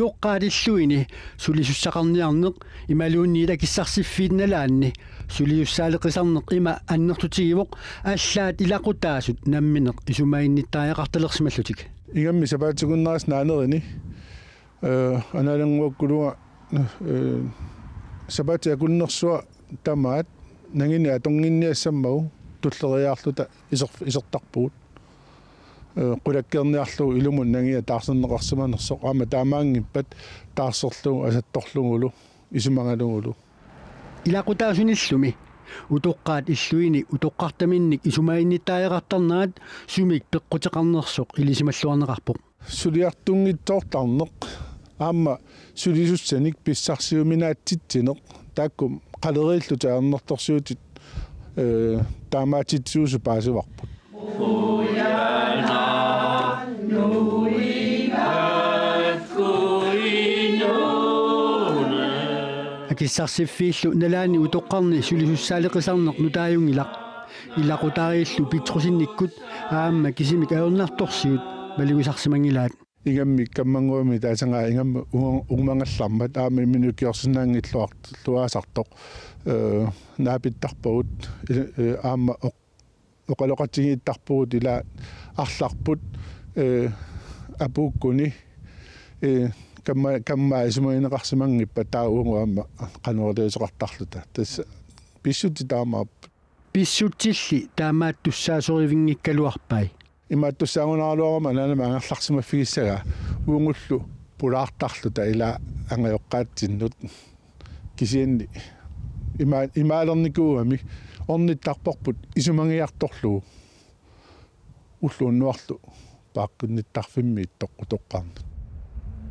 утоққаалиллуини сулисуссақарниарнеқ ималуунниила киссарсиффиитналаанни сулиуссаалеқисарнеқ има аннертутигивоқ ааллаат илақутаасут намминеқ исумаинниттааяқарталерсималлутик игамми сапаатсигуннарас наанерини аналангуаккулуа сапаатиакуннерсуа тамаат нагини аторгинниассаммагу туллериаарлута исертарпуут qulakkerniarlu ilumun nangia taarserneqarsimanersoq aama taamaangippat taarsserlugu asattorlugulu isumangalugulu ilaqutaasunillumi utoqqaat illuini utoqqartaminnik isumainnittaajaqartarnaat sumik peqqutеқарнерсоq ilisimalluarneqarpoq suliartunngitsoortarneq aama sulisussanik pissarsiuminaatitsineq taakkum qaleriilluta arnertorsuutit taamaatitsuusu paasivarput акиссарсиффииллу налаани утоққарни сулисуссаалеқисарнеқ нутааюнгилақ илақутаарииллу питрусинниккут аама кисимик аернарторсиут малигусарсимангилаат игамми каммангуами таасангаа игамма угмангаллармат аама минукиорсинаангиллуаасартоқ наапиттарпагут аама оқалоқатсигииттарпугут ила арларпут апууккуни камма исумаинеқарсимангиппа тааунгуамма қануерлиисоқартарлута тасса писсути таамаап писсутилли таамааттуссаасоривингиккалуарпай имааттуссаагунааралуарама нанама ангерларсимаффигиссага унгуллу пулаартарлута ила ангайоққаатсиннут кисианни имаалерникууами орниттарпорпут исумангиарторлугу уллууннуарлу пааққинниттарфимми тоққутоққарнут